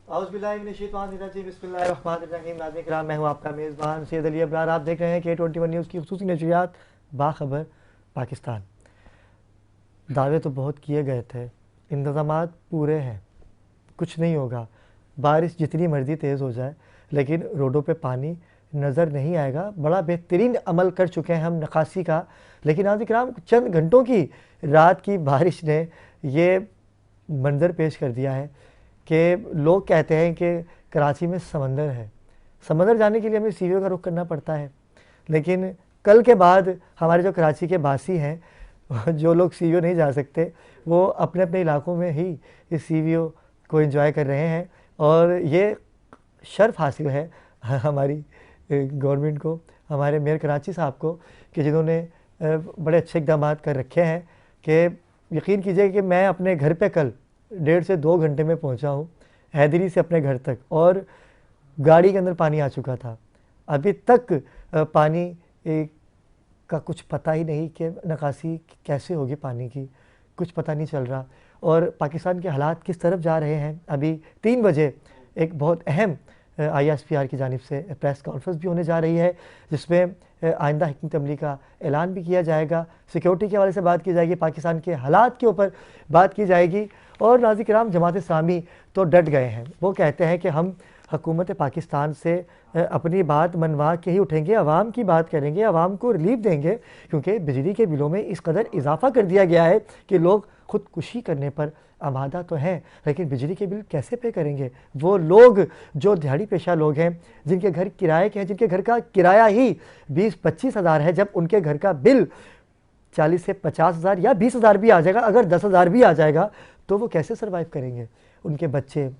बिस्मिल्लाहिर्रहमानिर्रहीम। मैं हूँ आपका मेज़बान सैयद अली अबरार। आप देख रहे हैं K21 न्यूज़ की खुसूसी नशरियात बाखबर पाकिस्तान। दावे तो बहुत किए गए थे, इंतज़ामात पूरे हैं, कुछ नहीं होगा, बारिश जितनी मर्ज़ी तेज़ हो जाए लेकिन रोडों पे पानी नज़र नहीं आएगा। बड़ा बेहतरीन अमल कर चुके हैं हम नकासी का, लेकिन नाज़रीन चंद घंटों की रात की बारिश ने ये मंज़र पेश कर दिया है कि लोग कहते हैं कि कराची में समंदर है। समंदर जाने के लिए हमें सीवियों का रुख करना पड़ता है, लेकिन कल के बाद हमारे जो कराची के बासी हैं, जो लोग सीवियो नहीं जा सकते, वो अपने अपने इलाकों में ही इस सीवियो को एंजॉय कर रहे हैं। और ये शर्फ हासिल है हमारी गवर्नमेंट को, हमारे मेयर कराची साहब को, कि जिन्होंने बड़े अच्छे इक़दाम कर रखे हैं। कि यकीन कीजिए कि मैं अपने घर पे कल 1.5 से 2 घंटे में पहुंचा हूं, हैदरी से अपने घर तक, और गाड़ी के अंदर पानी आ चुका था। अभी तक पानी का कुछ पता ही नहीं कि निकासी कैसे होगी पानी की, कुछ पता नहीं चल रहा। और पाकिस्तान के हालात किस तरफ जा रहे हैं। अभी 3 बजे एक बहुत अहम ISPR की जानिब से प्रेस कॉन्फ्रेंस भी होने जा रही है, जिसमें आइंदा हिकमत अमली का ऐलान भी किया जाएगा, सिक्योरिटी के हवाले से बात की जाएगी, पाकिस्तान के हालात के ऊपर बात की जाएगी। और नाज़रीन किराम, जमात इस्लामी तो डट गए हैं। वो कहते हैं कि हम हुकूमत पाकिस्तान से अपनी बात मनवा के ही उठेंगे, आवाम की बात करेंगे, आवाम को रिलीफ देंगे, क्योंकि बिजली के बिलों में इस कदर इजाफा कर दिया गया है कि लोग ख़ुदकुशी करने पर आमादा तो हैं, लेकिन बिजली के बिल कैसे पे करेंगे। वो लोग जो दिहाड़ी पेशा लोग हैं, जिनके घर किराए के हैं, जिनके घर का किराया ही 20-25 हज़ार है, जब उनके घर का बिल 40 से 50 हज़ार या 20 हज़ार भी आ जाएगा, अगर 10 हज़ार भी आ जाएगा, तो वो कैसे सर्वाइव करेंगे, उनके बच्चे,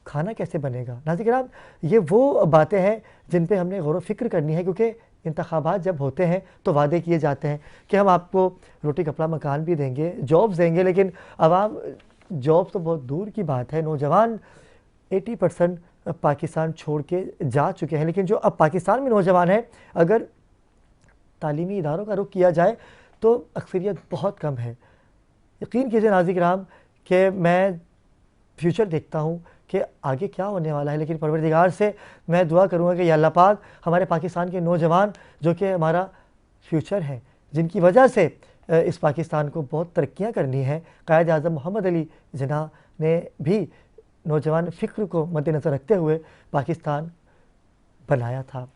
खाना कैसे बनेगा। नाज़रीन किराम, ये वो बातें हैं जिन पे हमने गौर व फिक्र करनी है, क्योंकि इंतखाबात जब होते हैं तो वादे किए जाते हैं कि हम आपको रोटी कपड़ा मकान भी देंगे, जॉब्स देंगे, लेकिन आवाम, जॉब्स तो बहुत दूर की बात है। नौजवान 80% पाकिस्तान छोड़ के जा चुके हैं, लेकिन जो अब पाकिस्तान में नौजवान हैं, अगर तालीमी इदारों का रुख किया जाए तो अक्सरियत बहुत कम है। यकीन कीजिए नाज़रीन किराम कि मैं फ्यूचर देखता हूँ कि आगे क्या होने वाला है, लेकिन परवरदिगार से मैं दुआ करूँगा कि या अल्लाह पाक हमारे पाकिस्तान के नौजवान, जो कि हमारा फ्यूचर हैं, जिनकी वजह से इस पाकिस्तान को बहुत तरक्कियाँ करनी हैं। कायद आज़म मोहम्मद अली जिन्ना ने भी नौजवान फ़िक्र को मद्देनज़र रखते हुए पाकिस्तान बनाया था,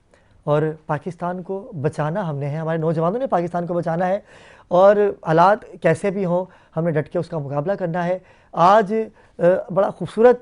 और पाकिस्तान को बचाना हमने है, हमारे नौजवानों ने पाकिस्तान को बचाना है। और हालात कैसे भी हों, हमने डट के उसका मुकाबला करना है। आज बड़ा खूबसूरत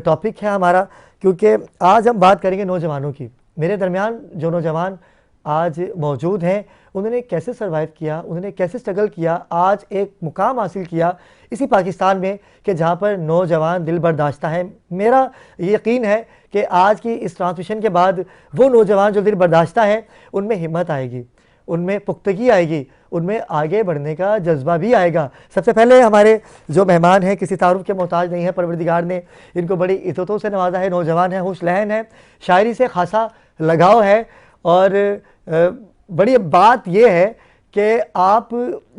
टॉपिक है हमारा, क्योंकि आज हम बात करेंगे नौजवानों की। मेरे दरमियान जो नौजवान आज मौजूद हैं, उन्होंने कैसे सर्वाइव किया, उन्होंने कैसे स्ट्रगल किया, आज एक मुकाम हासिल किया इसी पाकिस्तान में कि जहाँ पर नौजवान दिल बर्दाश्ता है। मेरा यकीन है कि आज की इस ट्रांसमिशन के बाद वो नौजवान जो दिल बर्दाश्ता है, उनमें हिम्मत आएगी, उनमें पुख्तगी आएगी, उनमें आगे बढ़ने का जज्बा भी आएगा। सबसे पहले हमारे जो मेहमान हैं किसी तारुफ के मोहताज नहीं है, परवरदिगार ने इनको बड़ी इज़्ज़तों से नवाजा है। नौजवान है, होशलहन है, शायरी से खासा लगाव है, और बड़ी बात यह है कि आप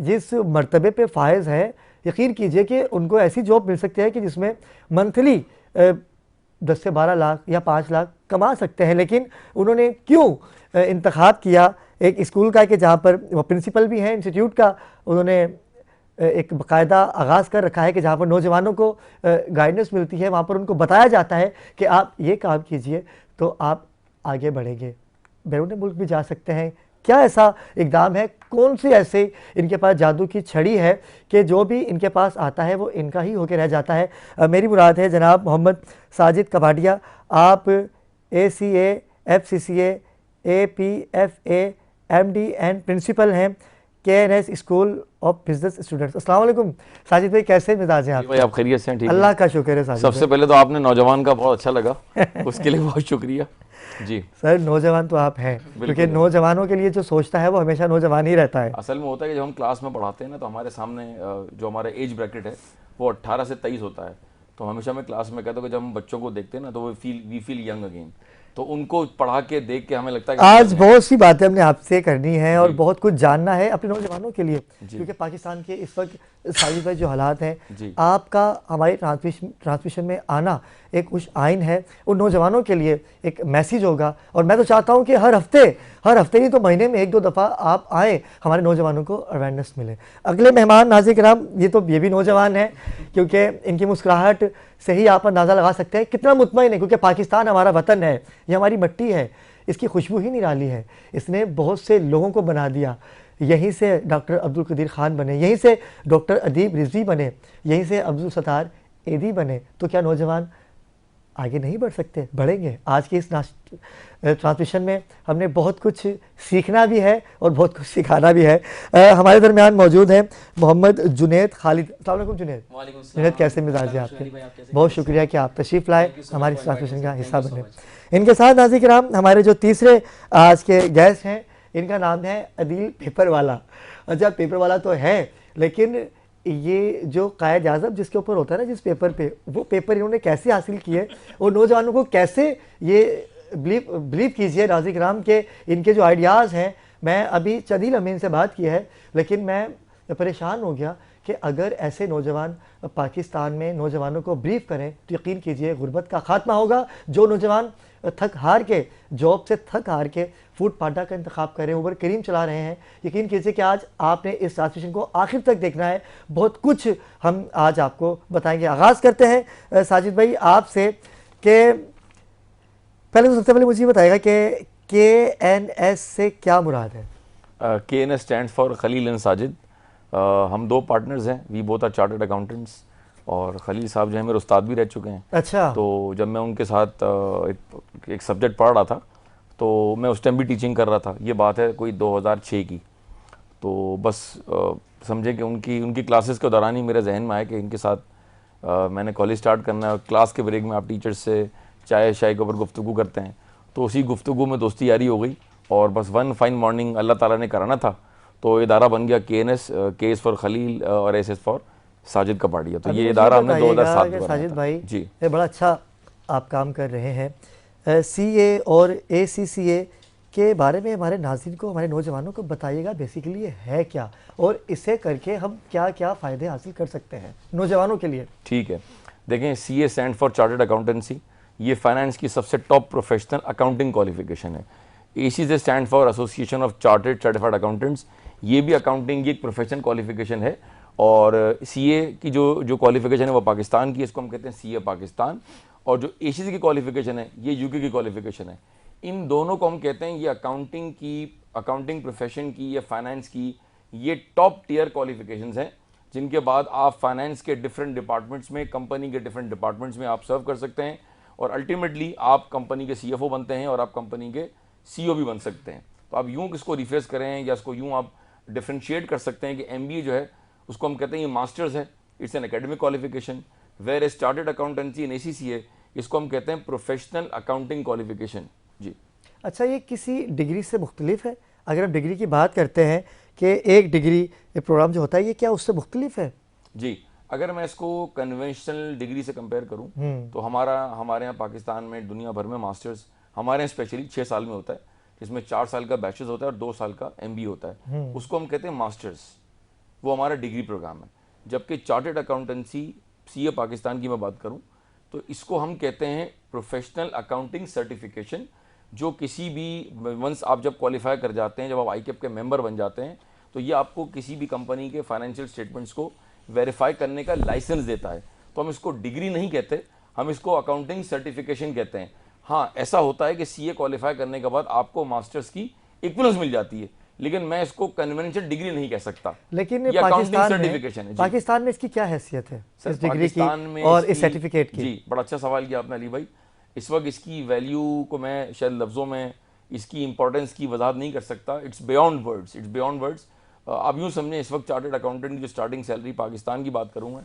जिस मर्तबे पे फायज़ हैं, यकीन कीजिए कि उनको ऐसी जॉब मिल सकती है कि जिसमें मंथली 10 से 12 लाख या 5 लाख कमा सकते हैं। लेकिन उन्होंने क्यों इंतखाब किया एक स्कूल का कि जहाँ पर वो प्रिंसिपल भी हैं इंस्टीट्यूट का, उन्होंने एक बाकायदा आगाज़ कर रखा है कि जहाँ पर नौजवानों को गाइडेंस मिलती है, वहाँ पर उनको बताया जाता है कि आप ये काम कीजिए तो आप आगे बढ़ेंगे, बैरून मुल्क भी जा सकते हैं। क्या ऐसा इक़दाम है, कौन सी ऐसे इनके पास जादू की छड़ी है कि जो भी इनके पास आता है वो इनका ही होकर रह जाता है। मेरी मुराद है जनाब मोहम्मद साजिद कबाडिया। आप ACA FCCA APFA MD and principal हैं KNS school of business students. अस्सलाम वालेकुम साजिद भाई, कैसे मिजाज हैं आप? भाई आप खैरियत से हैं? ठीक, अल्लाह का शुक्र है साजिद। सबसे पहले तो आपने नौजवान का बहुत अच्छा लगा उसके लिए बहुत शुक्रिया जी। सर नौजवान तो आप हैं, क्योंकि नौजवानों के लिए जो सोचता है वो हमेशा नौजवान ही रहता है। असल में होता है कि जब हम क्लास में पढ़ाते हैं ना, तो हमारे सामने जो हमारा एज ब्रैकेट है वो 18 से 23 होता है। तो हमेशा मैं क्लास में कहता हूँ कि जब हम बच्चों को देखते हैं ना, तो वी फील यंग अगेन। तो उनको पढ़ा के देख के हमें लगता है कि आज बहुत सी बातें हमने आपसे करनी है और बहुत कुछ जानना है अपने नौजवानों के लिए, क्योंकि पाकिस्तान के इस वक्त साजिद भाई जो हालात हैं, आपका हमारी ट्रांसमिशन में आना एक कुछ आइन है, उन नौजवानों के लिए एक मैसेज होगा। और मैं तो चाहता हूँ कि हर हफ्ते नहीं तो महीने में 1-2 दफ़ा आप आएँ, हमारे नौजवानों को अवेयरनेस मिले। अगले मेहमान नाज़रीन किराम, ये भी नौजवान हैं, क्योंकि इनकी मुस्कुराहट से ही आप अंदाज़ा लगा सकते हैं कितना मुतमईन है, क्योंकि पाकिस्तान हमारा वतन है, ये हमारी मिट्टी है, इसकी खुशबू ही निराली है, इसने बहुत से लोगों को बना दिया। यहीं से डॉक्टर अब्दुल कदीर खान बने, यहीं से डॉक्टर अदीब रिजवी बने, यहीं से अब्दुल सत्तार एदी बने। तो क्या नौजवान आगे नहीं बढ़ सकते? बढ़ेंगे। आज की इस ट्रांसमिशन में हमने बहुत कुछ सीखना भी है और बहुत कुछ सिखाना भी है। हमारे दरमियान मौजूद हैं मोहम्मद जुनैद खालिद। अस्सलाम वालेकुम जुनैद। जुनैद, कैसे मिजाज है आपके? बहुत शुक्रिया कि आप तशरीफ़ लाए, हमारी इस ट्रांसमिशन का हिस्सा बने। इनके साथ नाज़रीन किराम हमारे जो तीसरे आज के गेस्ट हैं, इनका नाम है अदील पेपर वाला। अच्छा, पेपर वाला तो है, लेकिन ये जो कायद आज़म जिसके ऊपर होता है ना, जिस पेपर पे, वो पेपर इन्होंने कैसे हासिल किए और नौजवानों को कैसे ये बिलीव कीजिए नाज़रीन किराम के इनके जो आइडियाज़ हैं। मैं अभी चंदील अमीन से बात की है, लेकिन मैं परेशान हो गया कि अगर ऐसे नौजवान पाकिस्तान में नौजवानों को ब्रीफ करें तो यकीन कीजिए गुर्बत का खात्मा होगा। जो नौजवान थक हार के, जॉब से थक हार के फूड पांडा का इंतखाब कर रहे हैं, उबर करीम चला रहे हैं, यकीन कीजिए कि आज आपने इस ट्रांसमिशन को आखिर तक देखना है। बहुत कुछ हम आज आपको बताएंगे। आगाज़ करते हैं साजिद भाई आपसे कि पहले तो सबसे पहले मुझे बताएगा कि KNS से क्या मुराद है? KNS stands for Khalil and Sajid. हम 2 पार्टनर्स हैं, we both are chartered accountants, और खलील साहब जो है मेरे उस्ताद भी रह चुके हैं। अच्छा। तो जब मैं उनके साथ एक सब्जेक्ट पढ़ रहा था, तो मैं उस टाइम भी टीचिंग कर रहा था, ये बात है कोई 2006 की। तो बस समझे कि उनकी क्लासेस के दौरान ही मेरे जहन में आया कि इनके साथ मैंने कॉलेज स्टार्ट करना है। क्लास के ब्रेक में आप टीचर्स से चाय शाय के ऊपर गुफ्तगू करते हैं, तो उसी गुफ्तगू में दोस्ती यारी हो गई, और बस वन फाइन मॉर्निंग अल्लाह ताला ने कराना था, तो इदारा बन गया KNS, K is for Khalil और S is for Sajid Kapadia. तो ये इदारा हमने 2007 में बनाया साजिद था। भाई जी, ये बड़ा अच्छा आप काम कर रहे हैं। CA और ACCA के बारे में हमारे नाज़रीन को, हमारे नौजवानों को बताइएगा बेसिकली ये है क्या, और इसे करके हम क्या क्या फ़ायदे हासिल कर सकते हैं नौजवानों के लिए। ठीक है। देखें, CA stand for chartered accountancy, ये फाइनेंस की सबसे टॉप प्रोफेशनल अकाउंटिंग क्वालिफिकेशन है। ACCA stand for association of chartered certified accountants, ये भी अकाउंटिंग की एक प्रोफेशनल क्वालिफिकेशन है। और CA की जो क्वालिफिकेशन है वो पाकिस्तान की है, इसको हम कहते हैं CA पाकिस्तान। और जो ACCA की क्वालिफिकेशन है ये UK की क्वालिफिकेशन है। इन दोनों को हम कहते हैं ये अकाउंटिंग प्रोफेशन की या फाइनेंस की ये टॉप टियर क्वालिफिकेशंस हैं, जिनके बाद आप फाइनेंस के डिफरेंट डिपार्टमेंट्स में, कंपनी के डिफरेंट डिपार्टमेंट्स में आप सर्व कर सकते हैं, और अल्टीमेटली आप कंपनी के CFO बनते हैं और आप कंपनी के CEO भी बन सकते हैं। तो आप यूँ इसको रिफ्रेश करें या इसको यूँ आप डिफ्रेंशिएट कर सकते हैं कि MBA जो है उसको हम कहते हैं ये मास्टर्स है, it's an academic qualification, where a chartered accountancy in ACCA इसको हम कहते हैं प्रोफेशनल अकाउंटिंग क्वालिफिकेशन। जी। अच्छा, ये किसी डिग्री से मुख्तलिफ है? अगर हम डिग्री की बात करते हैं कि एक डिग्री प्रोग्राम जो होता है, ये क्या उससे मुख्तलिफ है? जी, अगर मैं इसको कन्वेंशनल डिग्री से कंपेयर करूं तो हमारे यहाँ पाकिस्तान में, दुनिया भर में मास्टर्स हमारे यहाँ स्पेशली 6 साल में होता है, जिसमें 4 साल का बैचलर्स होता है और 2 साल का MBA होता है, उसको हम कहते हैं मास्टर्स। वो हमारा डिग्री प्रोग्राम है। जबकि चार्टर्ड अकाउंटेंसी CA पाकिस्तान की मैं बात करूं तो इसको हम कहते हैं प्रोफेशनल अकाउंटिंग सर्टिफिकेशन, जो किसी भी वंस आप जब क्वालिफाई कर जाते हैं, जब आप ICAP के मेंबर बन जाते हैं, तो ये आपको किसी भी कंपनी के फाइनेंशियल स्टेटमेंट्स को वेरीफाई करने का लाइसेंस देता है। तो हम इसको डिग्री नहीं कहते, हम इसको अकाउंटिंग सर्टिफिकेशन कहते हैं। हाँ, ऐसा होता है कि CA क्वालिफाई करने के बाद आपको मास्टर्स की इक्विवेलेंस मिल जाती है, लेकिन मैं इसको कन्वेंशनल डिग्री नहीं कह सकता। लेकिन ये अकाउंटिंग सर्टिफिकेशन है। पाकिस्तान में इसकी क्या हैसियत है, इस डिग्री की में और इस सर्टिफिकेट की? जी, बड़ा अच्छा सवाल किया आपने अली भाई। इस वक्त इसकी वैल्यू को मैं शायद लफ्ज़ों में इसकी इंपॉर्टेंस की वजाहत नहीं कर सकता। It's beyond words. आप यूँ समझें, इस वक्त चार्टर्ड अकाउंटेंट की जो स्टार्टिंग सैलरी पाकिस्तान की बात करूँ मैं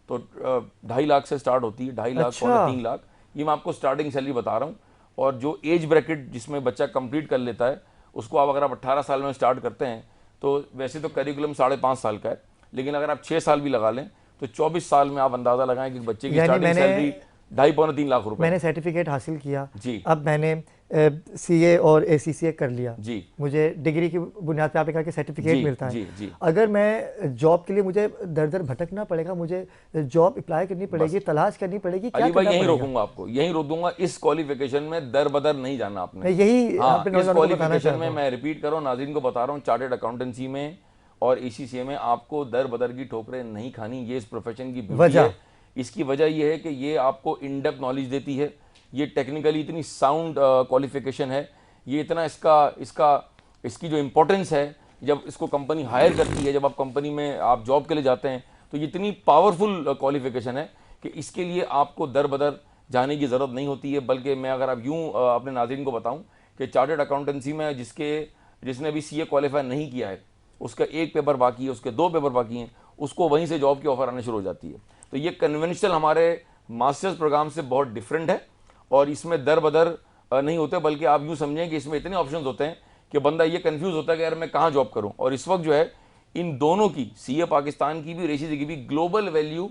तो 2.5 लाख से स्टार्ट होती है, 2.5 लाख, अच्छा। 3 लाख, ये मैं आपको स्टार्टिंग सैलरी बता रहा हूँ। और जो एज ब्रैकेट जिसमें बच्चा कंप्लीट कर लेता है उसको आप अगर आप 18 साल में स्टार्ट करते हैं तो वैसे तो करिकुलम 5.5 साल का है, लेकिन अगर आप 6 साल भी लगा लें तो 24 साल में आप अंदाज़ा लगाएं कि बच्चे की स्टार्टिंग सैलरी 2.5-3 लाख रुपए। मैंने सर्टिफिकेट हासिल किया जी। अब मैंने सीए और एसीसीए कर लिया जी मुझे डिग्री की बुनियाद पे आपने कहा कि सर्टिफिकेट जी मिलता है। जी जी अगर मैं जॉब के लिए मुझे दर दर भटकना पड़ेगा, मुझे जॉब अप्लाई करनी पड़ेगी, तलाश करनी पड़ेगी, क्या अली भाई करना यहीं पड़ेगा? रोकूंगा आपको, यहीं रोक दूंगा। इस क्वालिफिकेशन में दर बदर नहीं जाना आपने। मैं यही हाँ, अपने इस नौजवानों को बताना क्वालिफिकेशन चाहता में हूँ। मैं रिपीट कर रहा हूँ, नाज़रीन को बता रहा हूँ, चार्टर्ड अकाउंटेंसी में और एसीसीए में आपको दर बदर की ठोकरें नहीं खानी। ये इस प्रोफेशन की ब्यूटी वजह है। इसकी वजह ये है कि ये आपको इन डेप्थ नॉलेज देती है। ये टेक्निकली इतनी साउंड क्वालिफिकेशन है। ये इतना इसकी जो इम्पोर्टेंस है, जब इसको कंपनी हायर करती है, जब आप कंपनी में आप जॉब के लिए जाते हैं, तो ये इतनी पावरफुल क्वालिफिकेशन है कि इसके लिए आपको दर बदर जाने की ज़रूरत नहीं होती है। बल्कि मैं अगर आप यूँ अपने नाज़रीन को बताऊँ कि चार्टर्ड अकाउंटेंसी में जिसने अभी सीए क्वालिफाई नहीं किया है, उसका एक पेपर बाकी है, उसके 2 पेपर बाकी हैं, उसको वहीं से जॉब की ऑफर आने शुरू हो जाती है। तो ये कन्वेंशनल हमारे मास्टर्स प्रोग्राम से बहुत डिफरेंट है और इसमें दर बदर नहीं होते, बल्कि आप यूँ समझें कि इसमें इतने ऑप्शंस होते हैं कि बंदा ये कंफ्यूज होता है कि यार मैं कहाँ जॉब करूँ। और इस वक्त जो है इन दोनों की, सीए पाकिस्तान की भी और एसीसी की भी, ग्लोबल वैल्यू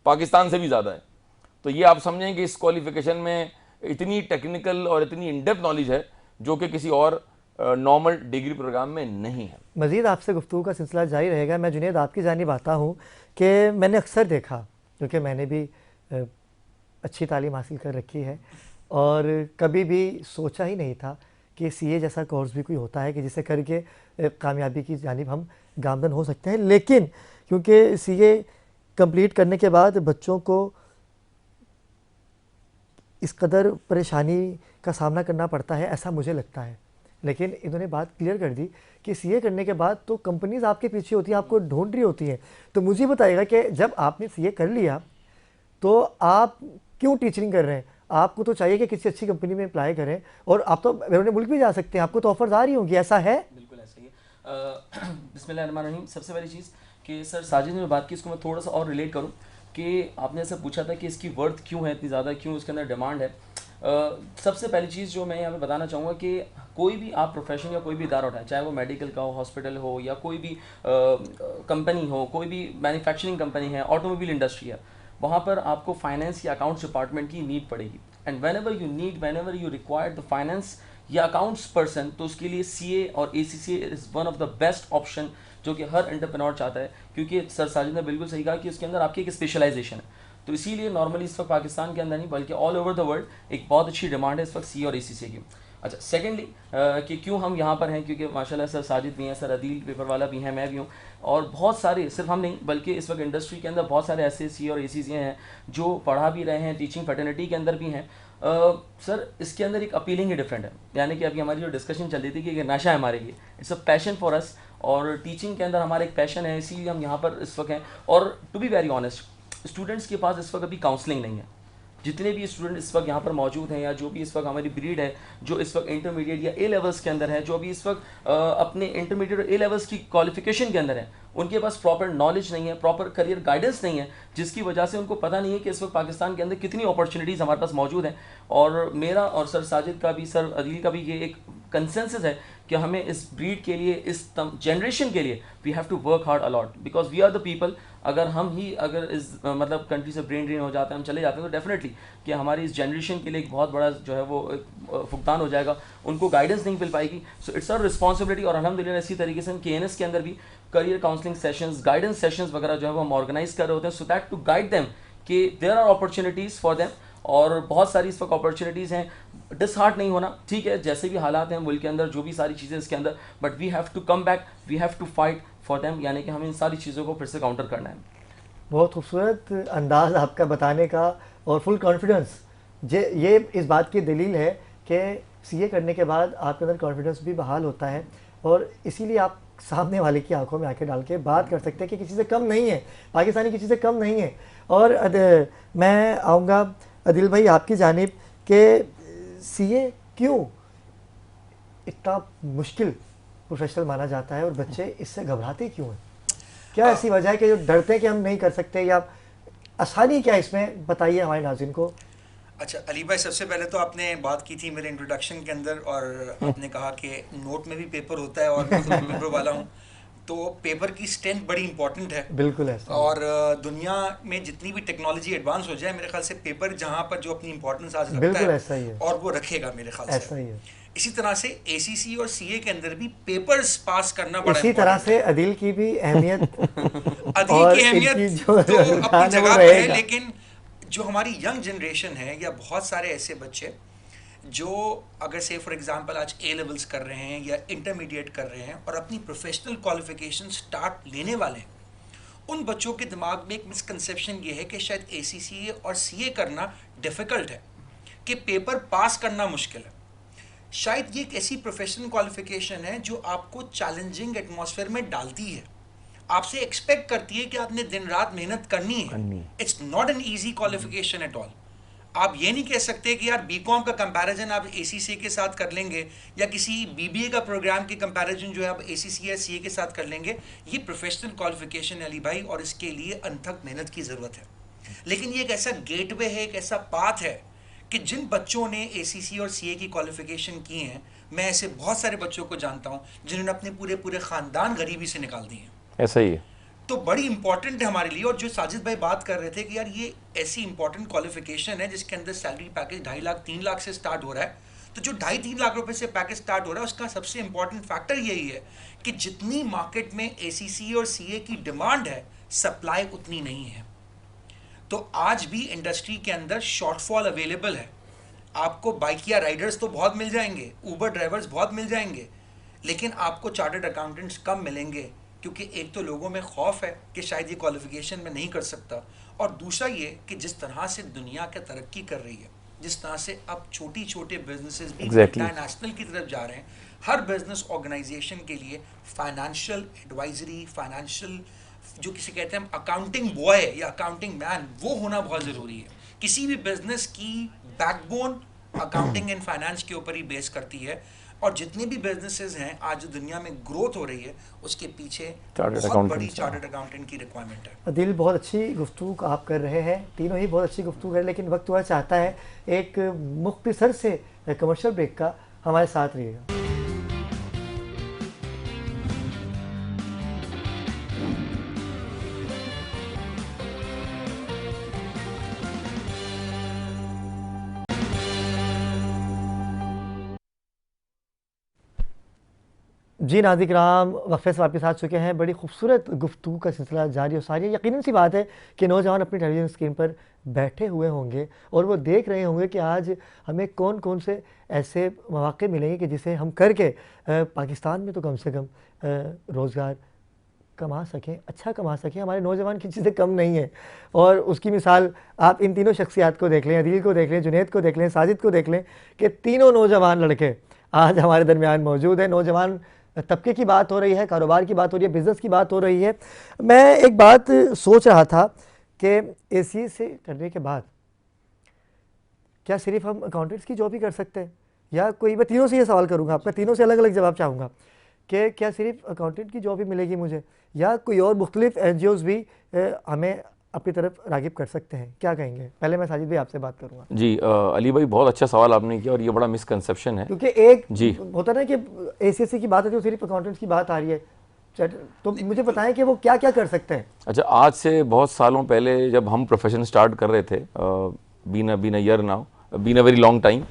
पाकिस्तान से भी ज़्यादा है। तो ये आप समझें कि इस क्वालिफिकेशन में इतनी टेक्निकल और इतनी इनडेप्थ नॉलेज है जो कि किसी और नॉर्मल डिग्री प्रोग्राम में नहीं है। मज़ीद आपसे गुफ्तगू का सिलसिला जारी रहेगा। मैं जुनेद आपकी जानिब आता हूँ कि मैंने अक्सर देखा, क्योंकि मैंने भी अच्छी तालीम हासिल कर रखी है और कभी भी सोचा ही नहीं था कि सीए जैसा कोर्स भी कोई होता है कि जिसे करके कामयाबी की जानिब हम गामजन हो सकते हैं। लेकिन क्योंकि सीए कंप्लीट करने के बाद बच्चों को इस कदर परेशानी का सामना करना पड़ता है, ऐसा मुझे लगता है। लेकिन इन्होंने बात क्लियर कर दी कि सीए करने के बाद तो कंपनीज आपके पीछे होती हैं, आपको ढूंढ रही होती हैं। तो मुझे बताइएगा कि जब आपने सीए कर लिया तो आप क्यों टीचिंग कर रहे हैं? आपको तो चाहिए कि किसी अच्छी कंपनी में अप्लाई करें और आप तो बैरून मुल्क भी जा सकते हैं, आपको तो ऑफर्स आ रही होंगी, ऐसा है? बिल्कुल ऐसा ही है। बिस्मिल्लाहिर्रहमानिर्रहीम। सबसे पहली चीज़ कि सर साजिद ने बात की, इसको मैं थोड़ा सा और रिलेट करूं कि आपने ऐसा पूछा था कि इसकी वर्थ क्यों है इतनी ज़्यादा, क्यों उसके अंदर डिमांड है। सबसे पहली चीज़ जो मैं यहाँ पे बताना चाहूँगा कि कोई भी आप प्रोफेशन या कोई भी इदारा उठाएं, चाहे वो मेडिकल का हो, हॉस्पिटल हो, या कोई भी कंपनी हो, कोई भी मैन्युफैक्चरिंग कंपनी है, ऑटोमोबाइल इंडस्ट्री है, वहाँ पर आपको फाइनेंस या अकाउंट्स डिपार्टमेंट की नीड पड़ेगी। And when ever you require the finance या अकाउंट्स पर्सन, तो उसके लिए सीए और ACCA is one of the best option जो कि हर एंटरप्रेन्योर चाहता है। क्योंकि सर साजिद ने बिल्कुल सही कहा कि उसके अंदर आपकी एक स्पेशलाइजेशन है। तो इसीलिए नॉर्मली इस वक्त पाकिस्तान के अंदर नहीं बल्कि ऑल ओवर द वर्ल्ड एक बहुत अच्छी डिमांड है इस वक्त सीए और एसीसीए की। अच्छा, सेकेंडली कि क्यों हम यहाँ पर हैं, क्योंकि माशाल्लाह सर साजिद भी हैं, सर अदील पेपर वाला भी हैं, मैं भी हूँ, और बहुत सारे, सिर्फ हम नहीं बल्कि इस वक्त इंडस्ट्री के अंदर बहुत सारे ऐसे सीए और एसीसीए हैं जो पढ़ा भी रहे हैं, टीचिंग फैटर्निटी के अंदर भी हैं। सर इसके अंदर एक अपीलिंग ही डिफरेंट है। यानी कि अभी हमारी जो डिस्कशन चल रही थी कि नशा है हमारे लिए, it's a passion for us, और टीचिंग के अंदर हमारा एक पैशन है, इसीलिए हम यहाँ पर इस वक्त हैं। और to be very honest, students के पास इस वक्त अभी काउंसलिंग नहीं है। जितने भी स्टूडेंट इस वक्त यहाँ पर मौजूद हैं, या जो भी इस वक्त हमारी ब्रीड है जो इस वक्त इंटरमीडिएट या ए लेवल्स के अंदर है, जो अभी इस वक्त अपने इंटरमीडिएट और ए लेवल्स की क्वालिफिकेशन के अंदर है, उनके पास प्रॉपर नॉलेज नहीं है, प्रॉपर करियर गाइडेंस नहीं है, जिसकी वजह से उनको पता नहीं है कि इस वक्त पाकिस्तान के अंदर कितनी अपॉर्चुनिटीज़ हमारे पास मौजूद हैं। और मेरा और सर साजिद का भी, सर अदील का भी ये एक कंसेंसस है कि हमें इस ब्रीड के लिए, इस जनरेशन के लिए we have to work hard a lot, because we are the people. अगर इस मतलब कंट्री से ब्रेन ड्रेन हो जाते हैं, हम चले जाते हैं, तो डेफिनेटली कि हमारी इस जनरेशन के लिए एक बहुत बड़ा जो है वो भुगतान हो जाएगा, उनको गाइडेंस नहीं मिल पाएगी। So it's our responsibility. और अल्हम्दुलिल्लाह इसी तरीके से हम KNS के अंदर भी career counselling sessions, guidance sessions वगैरह जो है वो हम ऑर्गेनाइज कर रहे होते हैं, so that to guide them कि there are opportunities for them. और बहुत सारी इस वक्त अपॉर्चुनिटीज़ हैं, डिसहार्ट नहीं होना, ठीक है, जैसे भी हालात हैं मुल्क के अंदर, जो भी सारी चीज़ें इसके अंदर, but we have to come back, we have to fight for them, यानी कि हमें इन सारी चीज़ों को फिर से काउंटर करना है। बहुत खूबसूरत अंदाज़ आपका बताने का और फुल कॉन्फिडेंस, ये इस बात की दलील है कि सीए करने के बाद आपके अंदर कॉन्फिडेंस भी बहाल होता है और इसीलिए आप सामने वाले की आंखों में आंखें डाल के बात कर सकते हैं कि किसी से कम नहीं है, पाकिस्तानी किसी से कम नहीं है। और मैं आऊँगा अदिल भाई आपकी जानिब कि सीए क्यों इतना मुश्किल प्रोफेशनल माना जाता है और बच्चे इससे घबराते क्यों हैं? क्या ऐसी वजह है कि जो डरते हैं कि हम नहीं कर सकते, या आसानी क्या इसमें, बताइए हमारे नाज़रीन को। अच्छा अली भाई, सबसे पहले तो आपने बात की थी मेरे इंट्रोडक्शन के अंदर और आपने कहा कि नोट में भी पेपर होता है और मैं खुद पेपर वाला हूँ। तो पेपर की स्ट्रेंथ बड़ी इंपॉर्टेंट है। बिल्कुल ऐसा। और दुनिया में जितनी भी टेक्नोलॉजी एडवांस हो जाए, मेरे ख्याल से पेपर जहाँ पर जो अपनी इंपॉर्टेंस आज रखता बिल्कुल है ऐसा ही है। और वो रखेगा मेरे ख्याल से। ऐसा ही है। इसी तरह से एसीसी और सीए के अंदर भी पेपर्स पास करना बड़ा इसी तरह important से अदिल की भी अहमियत अदील और की अहमियत इनकी जो तो अपनी रुझान है वो जगह पर है, रहेगा। लेकिन जो हमारी यंग जनरेशन है या बहुत सारे ऐसे बच्चे जो अगर से फॉर एग्जांपल आज ए लेवल्स कर रहे हैं या इंटरमीडिएट कर रहे हैं और अपनी प्रोफेशनल क्वालिफिकेशन स्टार्ट लेने वाले हैं, उन बच्चों के दिमाग में एक मिसकंसेप्शन ये है कि शायद एसीसीए और सीए करना डिफ़िकल्ट है, कि पेपर पास करना मुश्किल है। शायद ये एक ऐसी प्रोफेशनल क्वालिफिकेशन है जो आपको चैलेंजिंग एटमॉस्फेयर में डालती है, आपसे एक्सपेक्ट करती है कि आपने दिन रात मेहनत करनी है। It's not an easy qualification at all. आप ये नहीं कह सकते कि यार बीकॉम का कंपैरिजन आप एसीसी के साथ कर लेंगे या किसी बीबीए का प्रोग्राम के कंपैरिजन जो है आप एसीसी या सीए के साथ कर लेंगे। ये प्रोफेशनल क्वालिफिकेशन है अली भाई, और इसके लिए अनथक मेहनत की ज़रूरत है। लेकिन ये एक ऐसा गेटवे है, एक ऐसा पाथ है कि जिन बच्चों ने एसीसी और सीए की क्वालिफिकेशन की हैं, मैं ऐसे बहुत सारे बच्चों को जानता हूँ जिन्होंने अपने पूरे पूरे ख़ानदान गरीबी से निकाल दिए हैं। ऐसा ही है। तो बड़ी इंपॉर्टेंट है हमारे लिए। और जो साजिद भाई बात कर रहे थे कि यार ये ऐसी इंपॉर्टेंट क्वालिफिकेशन है जिसके अंदर सैलरी पैकेज 2.5 लाख 3 लाख से स्टार्ट हो रहा है। तो जो 2.5-3 लाख रुपए से पैकेज स्टार्ट हो रहा है, उसका सबसे इंपॉर्टेंट फैक्टर यही है कि जितनी मार्केट में एसीसी और सीए की डिमांड है, सप्लाई उतनी नहीं है। तो आज भी इंडस्ट्री के अंदर शॉर्टफॉल अवेलेबल है। आपको बाइकिया राइडर्स तो बहुत मिल जाएंगे, ऊबर ड्राइवर्स बहुत मिल जाएंगे, लेकिन आपको चार्टर्ड अकाउंटेंट्स कम मिलेंगे, क्योंकि एक तो लोगों में खौफ है कि शायद ये क्वालिफिकेशन में नहीं कर सकता, और दूसरा ये कि जिस तरह से दुनिया के तरक्की कर रही है, जिस तरह से अब छोटी छोटे बिजनेसेस भी इंटरनेशनल की तरफ जा रहे हैं, हर बिजनेस ऑर्गेनाइजेशन के लिए फाइनेंशियल एडवाइजरी, फाइनेंशियल जो किसी कहते हैं अकाउंटिंग बॉय या अकाउंटिंग मैन, वो होना बहुत ज़रूरी है। किसी भी बिजनेस की बैकबोन अकाउंटिंग एंड फाइनेंस के ऊपर ही बेस करती है, और जितने भी बिजनेसेस हैं आज जो दुनिया में ग्रोथ हो रही है, उसके पीछे बहुत बड़ी चार्टर्ड अकाउंटेंट की रिक्वायरमेंट है। दिल, बहुत अच्छी गुफ्तगू आप कर रहे हैं, तीनों ही बहुत अच्छी गुफ्तगू कर रहे हैं, लेकिन वक्त वह चाहता है एक मुख्तसर से कमर्शियल ब्रेक का। हमारे साथ रहिएगा। जी नाज़रीन किराम, वक्फे से वापस आ चुके हैं। बड़ी खूबसूरत गुफ्तगू का सिलसिला जारी और सारी। यकीनन सी बात है कि नौजवान अपनी टेलीविज़न स्क्रीन पर बैठे हुए होंगे और वो देख रहे होंगे कि आज हमें कौन कौन से ऐसे मौक़े मिलेंगे कि जिसे हम करके पाकिस्तान में तो कम से कम रोज़गार कमा सकें, अच्छा कमा सकें। हमारे नौजवान की चीज़ें कम नहीं है, और उसकी मिसाल आप इन तीनों शख्सियात को देख लें, अदील को देख लें, जुनैद को देख लें, साजिद को देख लें, कि तीनों नौजवान लड़के आज हमारे दरमियान मौजूद हैं। नौजवान तबके की बात हो रही है, कारोबार की बात हो रही है, बिज़नेस की बात हो रही है। मैं एक बात सोच रहा था कि एसीए से करने के बाद क्या सिर्फ हम अकाउंटेंट्स की जॉब ही कर सकते हैं, या कोई, मैं तीनों से ये सवाल करूंगा, आपका तीनों से अलग अलग जवाब चाहूँगा कि क्या सिर्फ अकाउंटेंट की जॉब ही मिलेगी मुझे, या कोई और मुख्तलिफ एनजीओज़ भी हमें अपनी तरफ रागिब कर सकते हैं? क्या कहेंगे? पहले मैं साजिद भाई आपसे बात करूंगा। जी अली भाई, बहुत अच्छा सवाल आपने किया, और ये बड़ा मिसकंसेप्शन है, क्योंकि एक जी होता ना कि एसीसी की बात है तो सिर्फ अकाउंटेंट्स की बात आ रही है, तो मुझे बताएं कि वो क्या क्या कर सकते हैं। अच्छा, आज से बहुत सालों पहले जब हम प्रोफेशन स्टार्ट कर रहे थे, been a year now, been a very long time,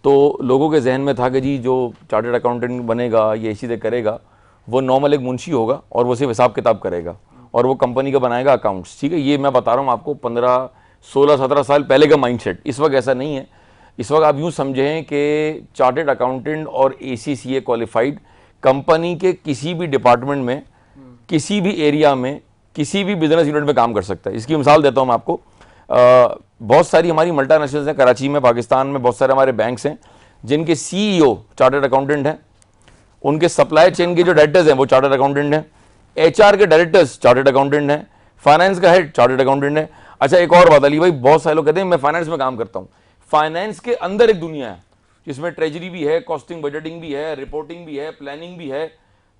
तो लोगों के जहन में था कि जी जो चार्टर्ड अकाउंटेंट बनेगा, ये चीज़ें करेगा, वो नॉर्मल एक मुंशी होगा और वो सिर्फ हिसाब किताब करेगा और वो कंपनी का बनाएगा अकाउंट्स। ठीक है, ये मैं बता रहा हूँ आपको 15, 16, 17 साल पहले का माइंडसेट। इस वक्त ऐसा नहीं है। इस वक्त आप यूँ समझें कि चार्टर्ड अकाउंटेंट और ACCA क्वालिफाइड कंपनी के किसी भी डिपार्टमेंट में, किसी भी एरिया में, किसी भी बिजनेस यूनिट में काम कर सकता है। इसकी मिसाल देता हूँ मैं आपको। बहुत सारी हमारी मल्टीनेशनल्स हैं, कराची में, पाकिस्तान में बहुत सारे हमारे बैंक्स हैं जिनके CEO चार्टर्ड अकाउंटेंट हैं, उनके सप्लाई चेन के जो डायरेक्टर्स हैं वो चार्टर्ड अकाउंटेंट हैं, HR के डायरेक्टर्स चार्टर्ड अकाउंटेंट हैं, फाइनेंस का हेड चार्टर्ड अकाउंटेंट है। अच्छा, एक और बात अली भाई, बहुत सारे लोग कहते हैं मैं फाइनेंस में काम करता हूँ। फाइनेंस के अंदर एक दुनिया है जिसमें ट्रेजरी भी है, कॉस्टिंग बजटिंग भी है, रिपोर्टिंग भी है, प्लानिंग भी है।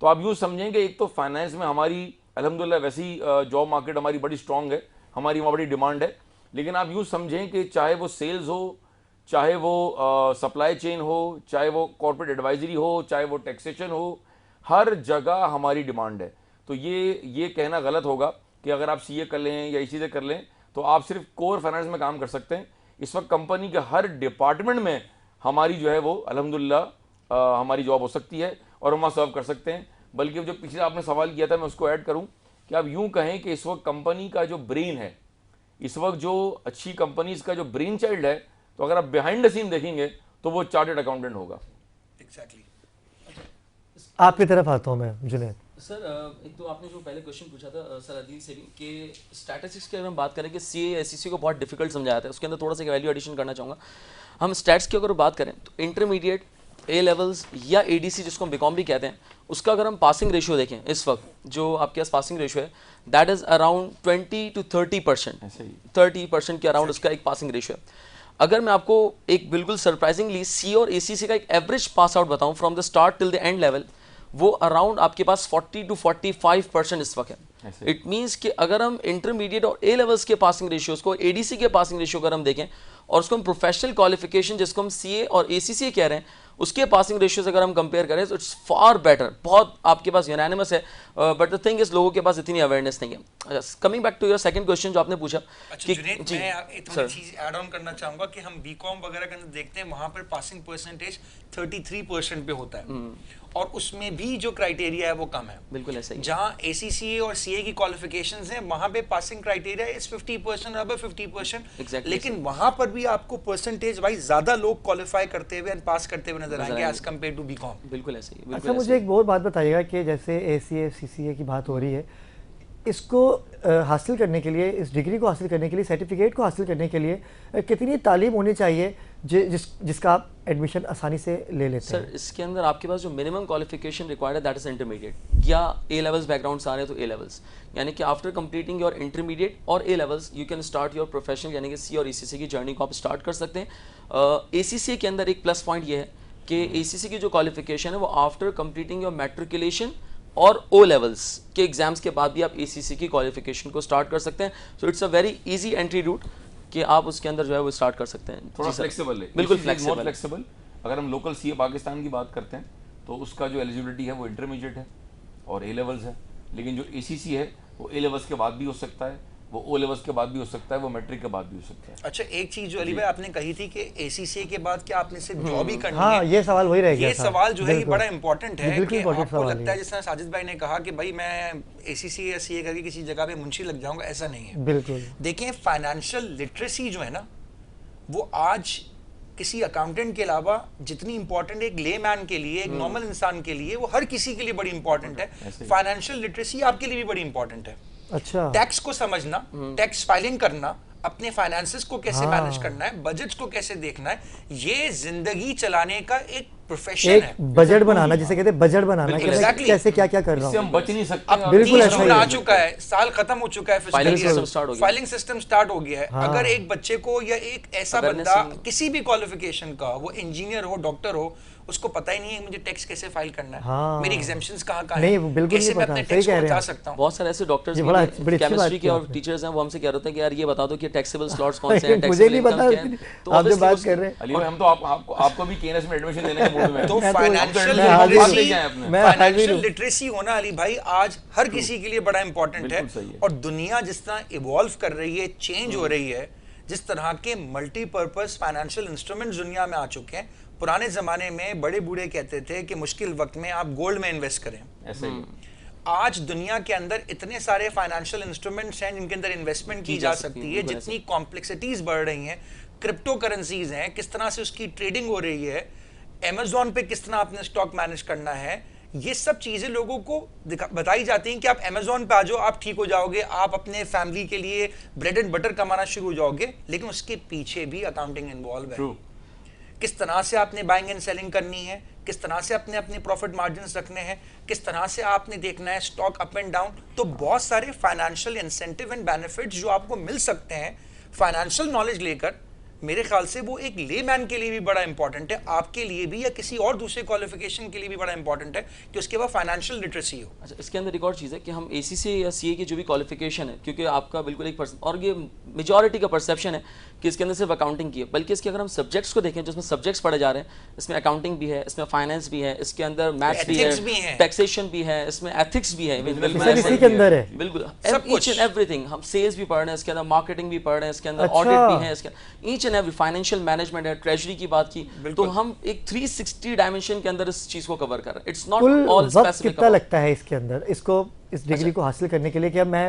तो आप यूँ समझें कि एक तो फाइनेंस में हमारी अल्हम्दुलिल्लाह वैसी जॉब मार्केट हमारी बड़ी स्ट्रांग है, हमारी वहाँ बड़ी डिमांड है। लेकिन आप यूँ समझें कि चाहे वो सेल्स हो, चाहे वो सप्लाई चेन हो, चाहे वो कॉर्पोरेट एडवाइजरी हो, चाहे वो टैक्सेशन हो, हर जगह हमारी डिमांड है। तो ये कहना गलत होगा कि अगर आप सीए कर लें या इसी से कर लें तो आप सिर्फ कोर फाइनेंस में काम कर सकते हैं। इस वक्त कंपनी के हर डिपार्टमेंट में हमारी जो है वो अल्हम्दुलिल्लाह हमारी जॉब हो सकती है और हम वहाँ सर्व कर सकते हैं। बल्कि जो पिछले आपने सवाल किया था मैं उसको ऐड करूँ कि आप यूँ कहें कि इस वक्त कंपनी का जो ब्रेन है, इस वक्त जो अच्छी कंपनीज का जो ब्रेन चाइल्ड है, तो अगर आप बिहाइंड द सीन देखेंगे तो वो चार्टर्ड अकाउंटेंट होगा। एग्जैक्टली। आपकी तरफ आता हूँ मैं जुनैद। सर एक तो आपने जो पहले क्वेश्चन पूछा था सर अदील से भी कि स्टैटिस्टिक्स की अगर हम बात करें कि सीए एसईसी को बहुत डिफिकल्ट समझाया था, उसके अंदर थोड़ा सा वैल्यू एडिशन करना चाहूँगा। हम स्टैट्स की अगर बात करें तो इंटरमीडिएट, ए लेवल्स या एडीसी जिसको हम बीकॉम भी कहते हैं, उसका अगर हम पासिंग रेशियो देखें इस वक्त जो आपके पास पासिंग रेशियो है दैट इज़ अराउंड 20 to 30%, 30% के अराउंड उसका एक पासिंग रेशियो है। अगर मैं आपको एक बिल्कुल सरप्राइजिंगली सी और एसीसी का एक एवरेज पास आउट बताऊं from the start till the end level, वो अराउंड आपके पास 40 to 45% इस वक्त है। इट मीन्स कि अगर हम इंटरमीडिएट और ए लेवल्स के पासिंग रेशियोज को, एडीसी के पासिंग रेशियो अगर हम देखें और उसको हम प्रोफेशनल क्वालिफिकेशन जिसको हम सीए और एसीसी कह रहे हैं उसके पासिंग रेशियोज अगर हम कंपेयर करें तो इट्स फार बेटर, बहुत आपके पास यूनानिमस है। बट द थिंग इज लोगों के पास इतनी अवेयरनेस नहीं है। Coming back to your second question जो आपने पूछा अच्छा जुनैद, मैं एक थोड़ी चीज ऐड ऑन करना चाहूंगा कि हम बीकॉम वगैरह के अंदर देखते हैं वहां पर पासिंग परसेंटेज 33% पे होता है और उसमें भी जो क्राइटेरिया है वो कम है। बिल्कुल ऐसा ही। जहां एसीसीए और सीए की क्वालिफिकेशंस हैं वहां पे passing criteria is 50% above 50%। Exactly, लेकिन वहां पर भी आपको परसेंटेज वाइज ज्यादा लोग क्वालिफाई करते हुए एंड पास करते हुए नजर आएंगे एज कंपेयर टू बीकॉम। बिल्कुल ऐसे ही। अच्छा, मुझे एक और बात बताइएगा कि जैसे एसीए सीसीए की बात हो रही है, इसको हासिल करने के लिए, इस डिग्री को हासिल करने के लिए, सर्टिफिकेट को हासिल करने के लिए कितनी तालीम होनी चाहिए जिसका आप एडमिशन आसानी से ले लेते हैं? सर इसके अंदर आपके पास जो मिनिमम क्वालिफिकेशन रिक्वायर्ड है दैट इज इंटरमीडिएट या ए लेवल्स बैकग्राउंड से आ रहे हैं तो ए लेवल्स, यानी कि आफ्टर कंप्लीटिंग योर इंटरमीडिएट और A levels you can start your professional यानी कि सी और एसीसी की जर्नी को आप स्टार्ट कर सकते हैं। एसीसी के अंदर एक प्लस पॉइंट ये है कि एसीसी की जो क्वालिफिकेशन है वो आफ्टर कंप्लीटिंग योर मैट्रिकुलेशन और ओ लेवल्स के एग्जाम्स के बाद भी आप एसीसी की क्वालिफिकेशन को स्टार्ट कर सकते हैं। So it's a very easy entry route कि आप उसके अंदर जो है वो स्टार्ट कर सकते हैं। थोड़ा फ्लेक्सिबल है, बिल्कुल फ्लेक्सिबल। अगर हम लोकल सीए पाकिस्तान की बात करते हैं तो उसका जो एलिजिबिलिटी है वो इंटरमीडिएट है और ए लेवल्स है, लेकिन जो एसीसी है वो ए लेवल्स के बाद भी हो सकता है, वो ओ लेवल्स के बाद भी हो सकता है, वो मैट्रिक के बाद भी हो सकता है। अच्छा, एक चीज जो अली भाई आपने कही थी कि एसीसीए के बाद क्या आपने सिर्फ जॉब ही करनी हाँ, है, ये सवाल वही रह गया ये था। सवाल जो है ये बिल्कुल। बड़ा इंपॉर्टेंट है बिल्कुल कि important आपको सवाल लगता है है। जिस तरह साजिद भाई ने कहा कि भाई मैं एसीसी या सीए करके किसी जगह पे मुंशी लग जाऊंगा, ऐसा नहीं है। बिल्कुल। देखें, फाइनेंशियल लिटरेसी जो है ना वो आज किसी अकाउंटेंट के अलावा जितनी इंपॉर्टेंट एक लेमैन के लिए, एक नॉर्मल इंसान के लिए, वो हर किसी के लिए बड़ी इंपॉर्टेंट है। फाइनेंशियल लिटरेसी आपके लिए भी बड़ी इंपॉर्टेंट है। अच्छा, टैक्स को समझना, टैक्स फाइलिंग करना, अपने फाइनेंसेस को कैसे हाँ। मैनेज करना है, बजट्स को कैसे देखना है, ये जिंदगी चलाने का एक प्रोफेशन एक है। बजट बनाना जिसे कहते हैं, बजट बनाना कि मैं Exactly. कैसे क्या क्या कर रहा इससे हूँ। हम बच नहीं सकते। अब बिल्कुल 30 ऐसा जून ही आ है। चुका है, साल खत्म हो चुका है, Filing fiscal year। system start हो गया। फाइलिंग सिस्टम स्टार्ट हो गया है। हाँ। अगर एक बच्चे को या एक ऐसा Awareness बंदा नहीं- किसी भी क्वालिफिकेशन का, वो इंजीनियर हो, डॉक्टर हो, उसको पता ही नहीं है मुझे टैक्स कैसे फाइल करना है, हाँ। मेरी एग्जेम्पशंस कहाँ कहाँ नहीं, हैं, वो बिल्कुल कैसे नहीं मैं पता, अपने सही टैक्स कह को रहे हैं बचा आप। सकता हूँ। बहुत सारे ऐसे डॉक्टर्स ये बड़ी अच्छी केमिस्ट्री बात के की और आपने। टीचर्स हैं वो हमसे कह रहे थे कि यार ये बता दो कि टैक्सेबल स्लॉट्स कौन से हैं, मुझे taxable नहीं income पता, क्या है। तो आप जो obviously बात उस- कर रहे हैं। अली भाई हम तो आपको भी केएनएस में एडमिशन देने के मूड में हैं। तो मैं तो- फाइनेंशियल मैं हाजिर हूँ। ले जाएं अपने। मैं हाजिर फाइनेंशियल हूँ। लिटरेसी होना अली भाई आज हर किसी के लिए बड़ा इंपॉर्टेंट है। बिल्कुल सही है। और दुनिया जिस तरह इवॉल्व कर रही है, चेंज हो रही है, जिस तरह के मल्टीपर्पज फाइनेंशियल इंस्ट्रूमेंट्स दुनिया में आ चुके हैं। पुराने जमाने में बड़े बूढ़े कहते थे कि मुश्किल वक्त में आप गोल्ड में इन्वेस्ट करें। ऐसे ही आज दुनिया के अंदर इतने सारे फाइनेंशियल इंस्ट्रूमेंट्स हैं जिनके अंदर इन्वेस्टमेंट की जा सकती है, जितनी कॉम्प्लेक्सिटीज बढ़ रही हैं, क्रिप्टो करेंसीज हैं, किस तरह से उसकी ट्रेडिंग हो रही है, अमेजोन पे किस तरह आपने स्टॉक मैनेज करना है, ये सब चीजें लोगों को बताई जाती हैं कि आप अमेजोन पे आ जाओ, आप ठीक हो जाओगे, आप अपने फैमिली के लिए ब्रेड एंड बटर कमाना शुरू हो जाओगे। लेकिन उसके पीछे भी अकाउंटिंग इन्वॉल्व है। ट्रू। किस तरह से आपने बाइंग एंड सेलिंग करनी है, किस तरह से अपने अपने प्रॉफिट मार्जिन रखने हैं, किस तरह से आपने देखना है स्टॉक अप एंड डाउन। तो बहुत सारे फाइनेंशियल इंसेंटिव एंड बेनिफिट्स जो आपको मिल सकते हैं फाइनेंशियल नॉलेज लेकर, मेरे ख्याल से वो एक लेमैन के लिए भी बड़ा इंपॉर्टेंट है, आपके लिए भी या किसी और दूसरे क्वालिफिकेशन के लिए भी बड़ा इंपॉर्टेंट है कि उसके बाद फाइनेंशियल लिटरेसी हो। अच्छा, इसके अंदर एक और चीज़ है कि हम ACCA या CA की जो भी क्वालिफिकेशन है, क्योंकि आपका बिल्कुल एक और ये मेजॉरिटी का परसेप्शन है कि इसके अंदर सिर्फ अकाउंटिंग की है, बल्कि इसके अगर हम सब्जेक्ट्स को देखें, जिसमें सब्जेक्ट्स पढ़े जा रहे हैं, इसमें अकाउंटिंग भी है, इसमें फाइनेंस भी है, इसके अंदर मैथ्स भी है, टैक्सेशन भी है, इसमें एथिक्स भी है, इसी के अंदर है बिल्कुल ईच एंड एवरीथिंग। हम सेल्स भी पढ़ रहे हैं, इसके अंदर मार्केटिंग भी पढ़ रहे हैं, इसके अंदर ऑडिट भी है, इसके each and every financial management है, ट्रेजरी की बात की, तो हम एक 360 डायमेंशन के अंदर इस चीज को कवर कर रहे हैं। It's not all specific. कितना लगता है इसके अंदर इसको इस डिग्री को हासिल करने के लिए कि अब मैं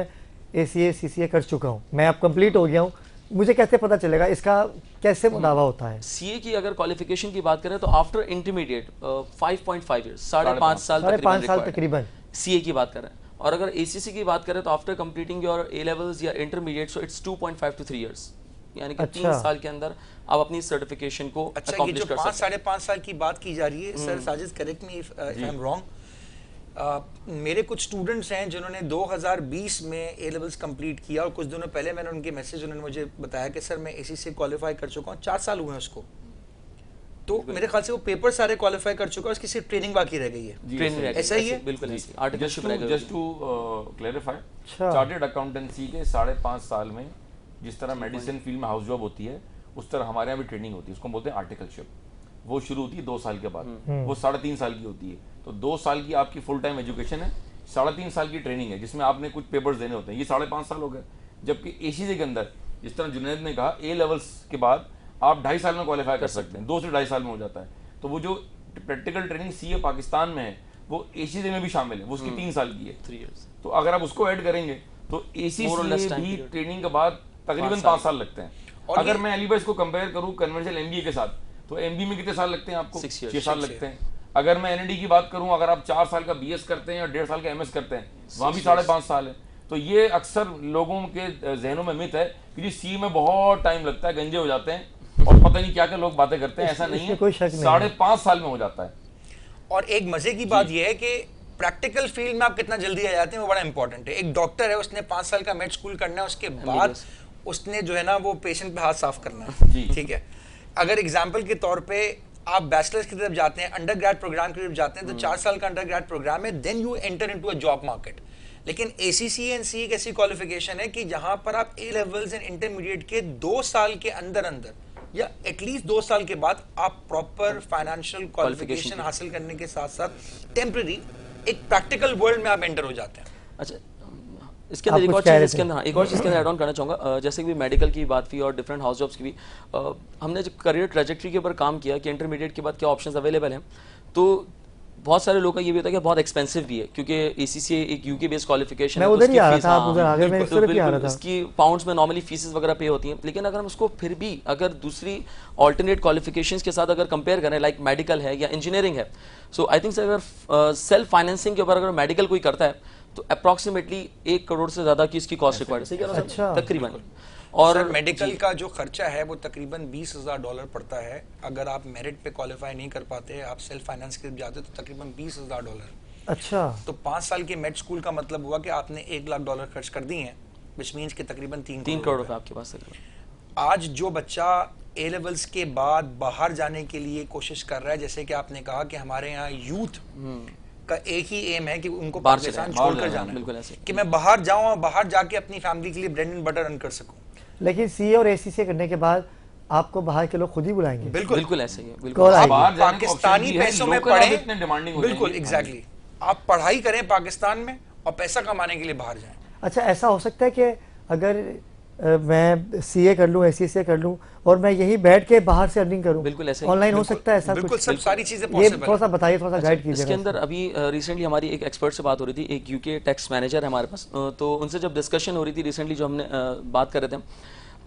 ACA CCA कर चुका हूँ, मैं अब कंप्लीट हो गया हूँ, मुझे कैसे पता चलेगा, इसका कैसे दावा होता है? CA की अगर क्वालिफिकेशन की बात करें तो आफ्टर इंटरमीडिएट 5.5 ईयर्स, 5.5 साल तकरीबन CA की बात कर रहे हैं। और अगर ACC की बात करें तो after completing your A levels या intermediate, so it's 2.5 to 3 years, यानी कि 3 साल के अंदर आप अपनी सर्टिफिकेशन को अकॉम्प्लिश कर सकते हैं। 5-5.5 साल की बात की जा रही है, sir Sajid correct me if I am wrong, मेरे कुछ स्टूडेंट्स हैं जिन्होंने 2020 में A levels कंप्लीट किया और कुछ दिनों पहले मैंने उनके मैसेज, उन्होंने मुझे बताया कि सर मैं ACCA क्वालिफाई कर चुका हूँ, 4 साल हुए हैं उसको, तो मेरे ख्याल से वो पेपर सारे क्वालिफाई कर चुका है, उसकी सिर्फ ट्रेनिंग बाकी रह गई है। ट्रेनिंग ऐसा ही है बिल्कुल। Just to clarify, chartered accountancy के 5.5 साल में जिस तरह मेडिसिन फील्ड में हाउस जॉब होती है, उस तरह हमारे यहाँ भी ट्रेनिंग होती है, उसको बोलते हैं आर्टिकलशिप। वो शुरू होती है 2 साल के बाद, वो 3.5 साल की होती है। तो 2 साल की आपकी फुल टाइम एजुकेशन है, 3.5 साल की ट्रेनिंग है, जिसमें आपने कुछ पेपर्स देने होते हैं, ये 5.5 साल हो गए। जबकि ACCA के अंदर जिस तरह जुनैद ने कहा, A levels के बाद आप 2.5 साल में क्वालिफाई कर सकते हैं, 2 से 2.5 साल में हो जाता है। तो वो जो प्रैक्टिकल ट्रेनिंग CA पाकिस्तान में है, वो ACCA में भी शामिल है, वो उसकी 3 साल की है, 3 ईयर्स। तो अगर आप उसको ऐड करेंगे तो ACCA भी ट्रेनिंग के बाद तकरीबन 5 साल लगते हैं। अगर मैं अली भाई इसको कंपेयर करूँ कन्वेंशनल MBA के साथ, तो MBA में कितने साल लगते हैं आपको? 6 साल लगते हैं। अगर मैं NLD की बात करूं, अगर आप 4 साल का BS करते हैं या 1.5 साल का MS करते हैं, वहाँ भी 5.5 साल है। तो ये अक्सर लोगों के जहनों में मिथ है कि जी CA में बहुत टाइम लगता है, गंजे हो जाते हैं और पता नहीं क्या क्या लोग बातें करते हैं, ऐसा नहीं है, 5.5 साल में हो जाता है। और एक मजे की बात यह है कि प्रैक्टिकल फील्ड में आप कितना जल्दी आ जाते हैं, वो बड़ा इंपॉर्टेंट है। एक डॉक्टर है, उसने 5 साल का मेड स्कूल करना है, उसके बाद उसने जो है ना वो पेशेंट पे हाथ साफ करना है, ठीक है। अगर एग्जाम्पल के तौर पे आप बैचलर्स की तरफ जाते हैं, अंडर ग्रेड प्रोग्राम की तरफ जाते हैं, तो 4 साल का अंडर ग्रेड प्रोग्राम है, then you enter into a job market. लेकिन ACCA एंड CA एक ऐसी क्वालिफिकेशन है कि जहां पर आप A levels एंड इंटरमीडिएट के 2 साल के अंदर अंदर या एटलीस्ट 2 साल के बाद आप प्रॉपर फाइनेंशियल क्वालिफिकेशन हासिल करने के साथ साथ टेम्पररी एक प्रैक्टिकल वर्ल्ड में आप एंटर हो जाते हैं। अच्छा, इसके अंदर एक और चीज़ इसके अंदर एक और चीज़ के अंदर ऐड ऑन करना चाहूँगा, जैसे कि मेडिकल की बात हुई और डिफरेंट हाउस जॉब्स की भी, हमने जब करियर ट्रेजेक्ट्री के ऊपर काम किया कि इंटरमीडिएट के बाद क्या ऑप्शंस अवेलेबल हैं, तो बहुत सारे लोगों का ये भी होता है कि बहुत एक्सपेंसिव भी है, क्योंकि ACCA एक UK बेस्ड क्वालिफिकेशन है, उधर ही आ रहा था, आप उधर आगे मैं इस तरफ ही आ रहा था। इसकी पाउंड्स में नॉर्मली फीसेस वगैरह पे होती हैं, लेकिन अगर हम उसको फिर भी अगर दूसरी ऑल्टरनेट क्वालिफिकेशंस के साथ अगर कंपेयर करें, लाइक मेडिकल है या इंजीनियरिंग है, सो आई थिंक अगर सेल्फ फाइनेंसिंग के ऊपर अगर मेडिकल कोई करता है तो अप्रॉक्सीमेटली 1 करोड़ से ज्यादा की इसकी कॉस्ट रिक्वायर्ड है। अच्छा, तकरीबन। और मेडिकल का जो खर्चा है वो तकरीबन $20,000 पड़ता है। अगर आप मेरिट पे क्वालिफाई नहीं कर पाते, आप सेल्फ फाइनेंस के जाते तो तकरीबन $20,000। अच्छा, तो 5 साल के मेड स्कूल का मतलब हुआ कि आपने $1 लाख खर्च कर दिए हैं, विच मीन्स कि तकरीबन 3 करोड़ रुपए आपके पास है। आज जो बच्चा A levels के बाद बाहर जाने के लिए कोशिश कर रहा है, जैसे कि आपने कहा कि हमारे यहाँ यूथ का एक ही एम है कि उनको पाकिस्तान छोड़कर जाना है, कि मैं बाहर जाऊं और बाहर जाके अपनी फैमिली के लिए ब्रेड एंड बटर अर्न कर सकूं। लेकिन CA और ACCA करने के बाद आपको बाहर के लोग खुद ही बुलाएंगे। बिल्कुल ऐसे ही है, बिल्कुल। आप पाकिस्तानी पैसों में पढ़ें, बिल्कुल एग्जैक्टली, आप पढ़ाई करें पाकिस्तान में और पैसा कमाने के लिए बाहर जाएं। अच्छा, ऐसा हो सकता है कि अगर मैं CA कर लूं, ACCA कर लूं और मैं यही बैठ के बाहर से अर्निंग करूं, बिल्कुल ऐसे ऑनलाइन हो सकता है ऐसा? बिल्कुल, सब सारी चीजें पॉसिबल है। थोड़ा सा बताइए, थोड़ा सा गाइड कीजिए। इसके अंदर अभी रिसेंटली हमारी एक एक्सपर्ट से बात हो रही थी, एक UK टैक्स मैनेजर है हमारे पास, तो उनसे जब डिस्कशन हो रही थी रिसेंटली, जो हमने बात कर रहे थे,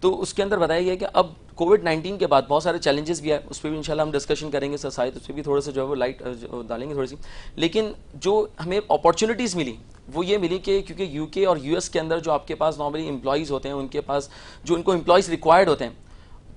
तो उसके अंदर बताया गया कि अब कोविड-19 के बाद बहुत सारे चैलेंजेस भी है, उस पर भी इंशाल्लाह हम डिस्कशन करेंगे सर, शायद उस पर भी थोड़ा सा जो है वो लाइट डालेंगे थोड़ी सी। लेकिन जो हमें अपॉर्चुनिटीज़ मिली वो ये मिली कि क्योंकि UK और US के अंदर जो आपके पास नॉर्मली एम्प्लॉयज़ होते हैं, उनके पास जो उनको एम्प्लॉयज़ रिक्वायर्ड होते हैं,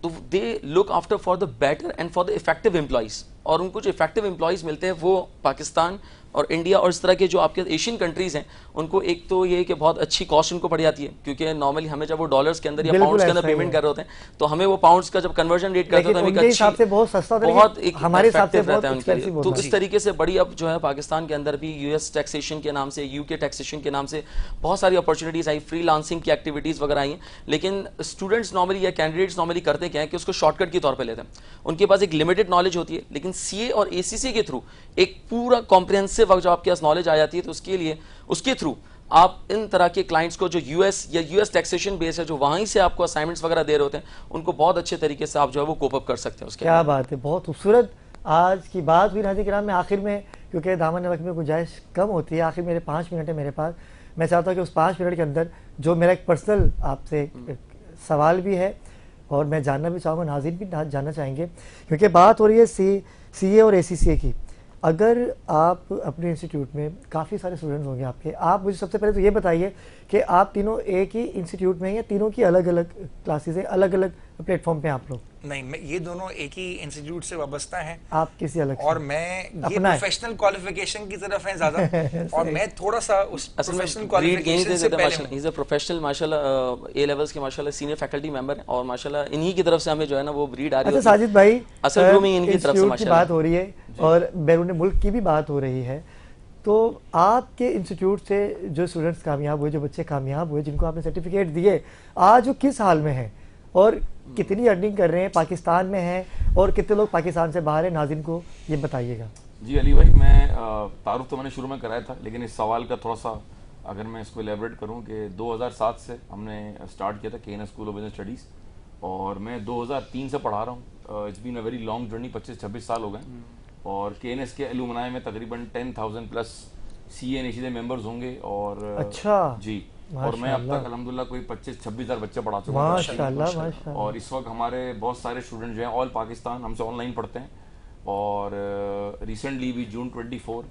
तो they look after for the better and for the effective employees. और उनको जो इफेक्टिव एम्प्लॉयज़ मिलते हैं वो पाकिस्तान और इंडिया और इस तरह के जो आपके एशियन कंट्रीज़ हैं उनको एक तो ये कि बहुत अच्छी कॉस्ट उनको पड़ जाती है, क्योंकि नॉर्मली हमें जब वो डॉलर्स के अंदर या बिल्कुल पाउंड्स के अंदर ऐसा ही पेमेंट है। कर रहे होते हैं तो हमें वो पाउंड्स का जब कन्वर्जन रेट करते लेकिन हैं तो हमें उनके हिसाब से बहुत सस्ता होता है, बहुत लेकिन एक हमारे हिसाब से effective रहता है बहुत उनके लिए। expensive तो होता इस तरीके से बड़ी अब जो है पाकिस्तान के अंदर भी यूएस टैक्सेशन के नाम से, यूके टैक्सेशन के नाम से बहुत सारी अपॉर्चुनिटीज़ आई, फ्रीलांसिंग की एक्टिविटीज़ वगैरह आई हैं। लेकिन स्टूडेंट्स नॉर्मली या कैंडिडेट्स नॉर्मली करते क्या है कि उसको शॉर्टकट के तौर पे लेते हैं। उनके पास एक लिमिटेड नॉलेज होती है, लेकिन सीए और एसीसी के थ्रू एक पूरा कॉम्प्रिहेंसिव जो आपके पास नॉलेज आ जाती है तो उसके थ्रू आप इन तरह के क्लाइंट्स को जो यूएस या यूएस टैक्सेशन बेस है, जो वहीं से आपको असाइनमेंट्स वगैरह दे रहे होते हैं, उनको बहुत अच्छे तरीके से आप जो है वो कोप अप कर सकते हैं उसके क्या बात है, बहुत खूबसूरत आज की बात हुई नाज़रीन किराम में। आखिर में क्योंकि दामन वक्त में गुंजाइश कम होती है, आखिर मेरे 5 मिनट है मेरे पास, मैं चाहता हूँ कि उस 5 मिनट के अंदर जो मेरा एक पर्सनल आपसे सवाल भी है और मैं जानना भी चाहूँगा, नाज़रीन भी जानना चाहेंगे, क्योंकि बात हो रही है सीए और एसीसीए की। अगर आप अपने इंस्टीट्यूट में काफ़ी सारे स्टूडेंट्स होंगे आपके, आप मुझे सबसे पहले तो ये बताइए कि आप तीनों एक ही इंस्टीट्यूट में हैं या तीनों की अलग अलग क्लासेस हैं, अलग अलग प्लेटफॉर्म पे आप लोग? नहीं, मैं ये दोनों एक ही इंस्टीट्यूट से वाबस्ता हैं आप किसी अलग से? और मैं ये अपना है। प्रोफेशनल क्वालिफिकेशन की तरफ है ज्यादा और मैं थोड़ा सा उस असल में प्रोफेशनल ग्रेड गेन क्वालिफिकेशन से पहले हूं। इज अ प्रोफेशनल माशाल्लाह ए लेवल्स के माशाल्लाह सीनियर फैकल्टी मेंबर हैं और माशाल्लाह इन्हीं की तरफ से हमें जो है ना वो ब्रीड आ रही अच्छा होती है। साजिद भाई, असल ग्रूमिंग इनकी तरफ से इंस्टीट्यूट की माशाल्लाह बात हो रही है और बैरून मुल्क की भी बात हो रही है, तो आपके इंस्टीट्यूट से जो स्टूडेंट्स कामयाब हुए, जो बच्चे कामयाब हुए, जिनको आपने सर्टिफिकेट दिए, आज वो किस हाल में हैं और कितनी अर्निंग कर रहे हैं, पाकिस्तान में हैं और कितने लोग पाकिस्तान से बाहर हैं, नाज़रीन को ये बताइएगा। जी अली भाई, मैं तारुफ तो मैंने शुरू में कराया था, लेकिन इस सवाल का थोड़ा सा अगर मैं इसको एलेबरेट करूं कि 2007 से हमने स्टार्ट किया था KN school of business studies और मैं 2003 से पढ़ा रहा हूं। It's been a very long journey, 25-26 साल हो गए और KNS के एलुमनाई में तकरीबन 10,000 प्लस CA NAC मेंबर्स होंगे और अच्छा जी, और मैं अब तक अल्हम्दुलिल्लाह कोई 25-26 हज़ार बच्चे पढ़ा चुका हूं माशाल्लाह माशाल्लाह। और इस वक्त हमारे बहुत सारे स्टूडेंट जो हैं ऑल पाकिस्तान हमसे ऑनलाइन पढ़ते हैं और रिसेंटली भी जून 24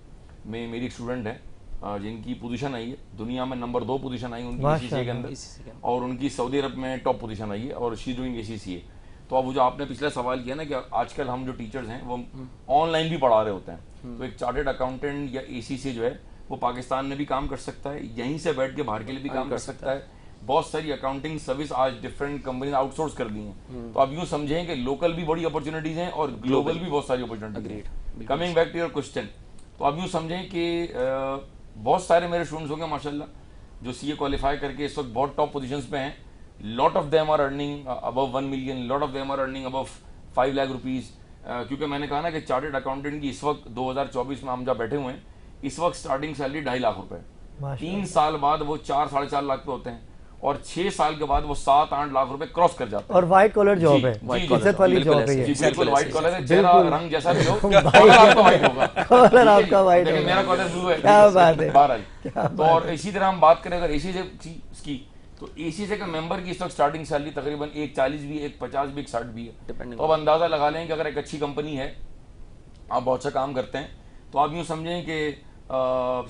में मेरी एक स्टूडेंट है जिनकी पोजीशन आई है दुनिया में नंबर 2 पोजीशन आई उनकी ACCA के अंदर और उनकी सऊदी अरब में टॉप पोजीशन आई है और शी डूइंग ACCA। तो अब वो जो आपने पिछला सवाल किया ना कि आजकल हम जो टीचर्स हैं वो ऑनलाइन भी पढ़ा रहे होते हैं, तो एक चार्टर्ड अकाउंटेंट या ACCA जो है वो पाकिस्तान में भी काम कर सकता है, यहीं से बैठ के बाहर के लिए भी काम कर सकता है। बहुत सारी अकाउंटिंग सर्विस आज डिफरेंट कंपनी आउटसोर्स कर दी हैं, तो आप यूँ समझें कि लोकल भी बड़ी अपॉर्चुनिटीज़ हैं और ग्लोबल भी बहुत सारी opportunities. Coming back to your question, तो आप यूँ समझें कि बहुत सारे मेरे स्टूडेंट्स होंगे माशाल्लाह जो CA क्वालिफाई करके इस वक्त बहुत टॉप पोजीशंस पे हैं। Lot of them are earning above 1 million, lot of them are earning above 5 lakh rupees, क्योंकि मैंने कहा ना कि चार्टर्ड अकाउंटेंट की इस वक्त 2024 में हम जब बैठे हुए हैं, इस वक्त स्टार्टिंग सैलरी 2.5 लाख रुपए, 3 साल बाद वो 4-4.5 लाख पे होते हैं और 6 साल के बाद वो 7-8 लाख रुपए क्रॉस कर जाते हैं। और वाइट कॉलर जॉब है, इज्जत वाली जॉब है ये। जी बिल्कुल वाइट कलर है, चेहरा रंग जैसा भी हो कलर आपका वाइट होगा, कॉलर आपका वाइट लेकिन होगा। मेरा कलर ब्लू है। क्या बात है, बहरहाल, तो और इसी तरह हम बात करें अगर ACCA की, तो ACCA का मेंबर की इस वक्त स्टार्टिंग सैलरी तकरीबन 1.40 भी, 1.50 भी, 1.60 भी है। तो अब अंदाजा लगा लें कि अगर एक अच्छी कंपनी है, आप बहुत अच्छा काम करते हैं, तो आप यूँ समझें कि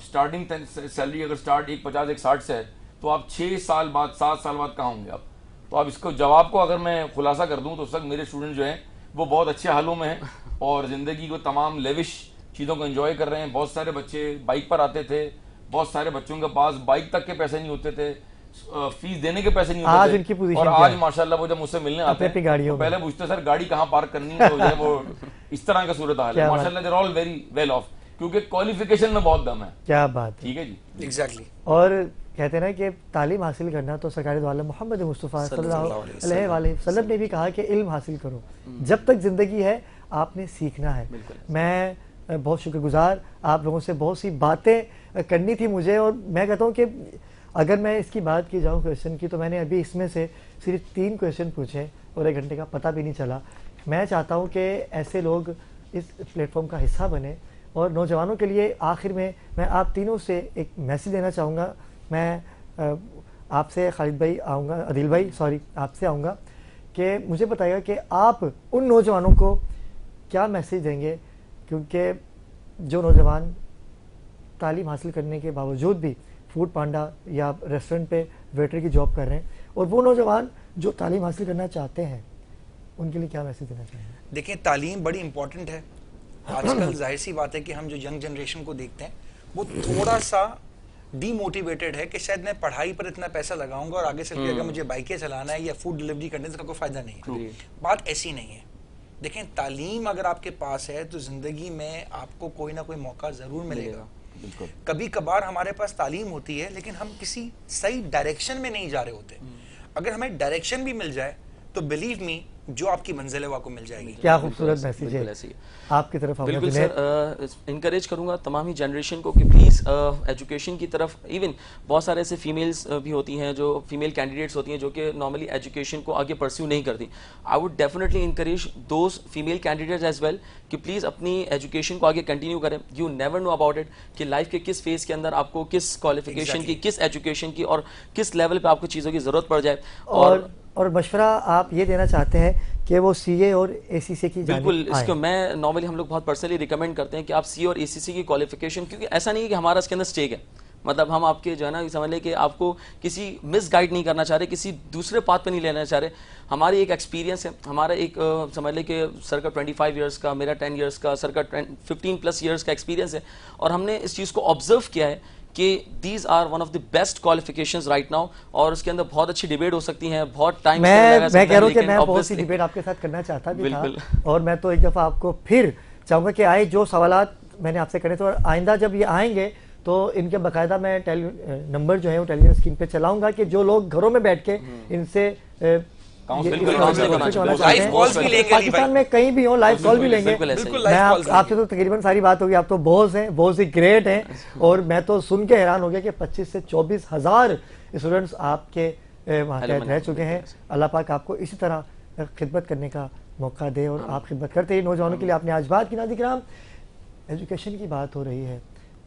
स्टार्टिंग सैलरी अगर स्टार्ट 1.50 1.60 से है तो आप 6 साल बाद 7 साल बाद कहाँ होंगे आप। तो अब इसको जवाब को अगर मैं खुलासा कर दूं तो उस वक्त मेरे स्टूडेंट जो हैं वो बहुत अच्छे हालों में हैं और ज़िंदगी को तमाम लेविश चीज़ों को एंजॉय कर रहे हैं। बहुत सारे बच्चे बाइक पर आते थे, बहुत सारे बच्चों के पास बाइक तक के पैसे नहीं होते थे, फीस देने के पैसे नहीं आज होते उनकी थे, पोजीशन और क्या आज है? माशाल्लाह वो जब मुझसे मिलने आते अपनी हैं गाड़ियों तो में। पहले पूछते सर गाड़ी कहाँ पार्क करनी है, तो जो है वो इस तरह का सूरत हाल है। क्या बात। माशाल्लाह they are all very well off, क्योंकि क्वालिफिकेशन में बहुत दम है। क्या बात है। ठीक है जी, एग्जैक्टली। और कहते हैं ना कि तालीम हासिल करना तो सरकारी वाला मोहम्मद मुस्तफ़ा सल्लल्लाहु अलैहि वसल्लम ने भी कहा कि इल्म हासिल करो, जब तक ज़िंदगी है आपने सीखना है। मैं बहुत शुक्रगुजार, आप लोगों से बहुत सी बातें करनी थी मुझे, और मैं कहता हूँ कि अगर मैं इसकी बात की जाऊँ क्वेश्चन की, तो मैंने अभी इसमें से सिर्फ 3 क्वेश्चन पूछे और 1 घंटे का पता भी नहीं चला। मैं चाहता हूँ कि ऐसे लोग इस प्लेटफॉर्म का हिस्सा बने, और नौजवानों के लिए आखिर में मैं आप तीनों से एक मैसेज देना चाहूँगा। मैं आपसे खालिद भाई आऊँगा, अदिल भाई सॉरी, आपसे आऊँगा कि मुझे बताइएगा कि आप उन नौजवानों को क्या मैसेज देंगे, क्योंकि जो नौजवान तालीम हासिल करने के बावजूद भी फूड पांडा या रेस्टोरेंट पे वेटर की जॉब कर रहे हैं, और वो नौजवान जो तालीम हासिल करना चाहते हैं, उनके लिए क्या मैसेज देना चाहेंगे? देखिए, तालीम बड़ी इंपॉर्टेंट है आजकल जाहिर सी बात है कि हम जो यंग जनरेशन को देखते हैं वो थोड़ा सा डीमोटिवेटेड है कि शायद मैं पढ़ाई पर इतना पैसा लगाऊंगा और आगे चल के अगर मुझे बाइकें चलाना है या फूड डिलीवरी करने से कोई फायदा नहीं है। बात ऐसी नहीं है। देखें, तालीम अगर आपके पास है तो जिंदगी में आपको कोई ना कोई मौका जरूर मिलेगा। कभी कभार हमारे पास तालीम होती है लेकिन हम किसी सही डायरेक्शन में नहीं जा रहे होते। अगर हमें डायरेक्शन भी मिल जाए तो बिलीव मी, जो आपकी मंजिल है वो आपको मिल जाएगी। क्या खूबसूरत मैसेज है आपकी तरफ। बिल्कुल सर, इनकरेज करूंगा तमाम ही जनरेशन को कि प्लीज़ एजुकेशन की तरफ, इवन बहुत सारे ऐसे फीमेल्स भी होती हैं जो फीमेल कैंडिडेट्स होती हैं जो कि नॉर्मली एजुकेशन को आगे परस्यू नहीं करती। I would definitely encourage those female candidates as well कि प्लीज़ अपनी एजुकेशन को आगे कंटिन्यू करें। You never know about it कि लाइफ के किस फेज़ के अंदर आपको किस क्वालिफिकेशन की, किस एजुकेशन की और किस लेवल पे आपको चीज़ों की ज़रूरत पड़ जाए। और मशवरा आप ये देना चाहते हैं कि वो सीए और एसीसी की बिल्कुल, इसको मैं नॉर्मली हम लोग बहुत पर्सनली रिकमेंड करते हैं कि आप सीए और एसीसी की क्वालिफिकेशन, क्योंकि ऐसा नहीं है कि हमारा इसके अंदर स्टेक है, मतलब हम आपके जो है ना समझ लें कि आपको किसी मिसगाइड नहीं करना चाह रहे, किसी दूसरे पाथ पे नहीं लेना चाह रहे। हमारी एक एक्सपीरियंस है, हमारा एक समझ लें कि सर का 25 ईयर्स का, मेरा 10 ईयर्स का, सर का 15+ ईयर्स का एक्सपीरियंस है और हमने इस चीज़ को ऑब्जर्व किया है कि these are one of the best qualifications right now और उसके अंदर बहुत अच्छी डिबेट हो सकती है, बहुत टाइम मैं कह रहा हूँ कि मैं बहुत सी डिबेट आपके साथ करना चाहता भी था और मैं तो एक दफ़ा आपको फिर चाहूँगा कि आए जो सवालात मैंने आपसे करे थे और आइंदा जब ये आएंगे तो इनके बाकायदा मैं नंबर जो है वो टेलीविजन स्क्रीन पे चलाऊंगा कि जो लोग घरों में बैठ के इनसे पाकिस्तान में कहीं भी हो लाइव कॉल भी लेंगे। मैं आपसे तो तकरीबन सारी बात होगी, आप तो बहुत हैं, बहुत ही ग्रेट हैं और मैं तो सुन के हैरान हो गया कि 25 से 24 हज़ार स्टूडेंट्स आपके वहाँ रह चुके हैं। अल्लाह पाक आपको इसी तरह खिदमत करने का मौका दे और आप खिदमत करते ही नौजवानों के लिए आपने आज बात की। नाज़रीन किराम, एजुकेशन की बात हो रही है।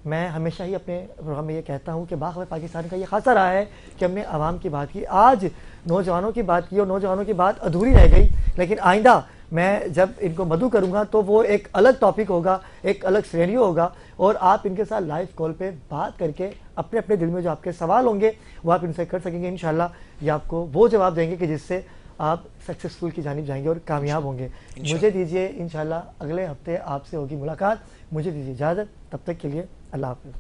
मैं हमेशा ही अपने प्रोग्राम में ये कहता हूँ कि बाखबर पाकिस्तान का ये खासा रहा है कि हमने आवाम की बात की, आज नौजवानों की बात की और नौजवानों की बात अधूरी रह गई। लेकिन आइंदा मैं जब इनको मदऊ करूँगा तो वो एक अलग टॉपिक होगा, एक अलग सिनेरियो होगा और आप इनके साथ लाइव कॉल पे बात करके अपने अपने दिल में जो आपके सवाल होंगे वो आप इनसे कर सकेंगे। इंशाल्लाह ये आपको वो जवाब देंगे कि जिससे आप सक्सेसफुल की जानिब जाएंगे और कामयाब होंगे। मुझे दीजिए, इंशाल्लाह अगले हफ्ते आपसे होगी मुलाकात। मुझे दीजिए इजाज़त, तब तक के लिए अल्लाह हाफ़िज़।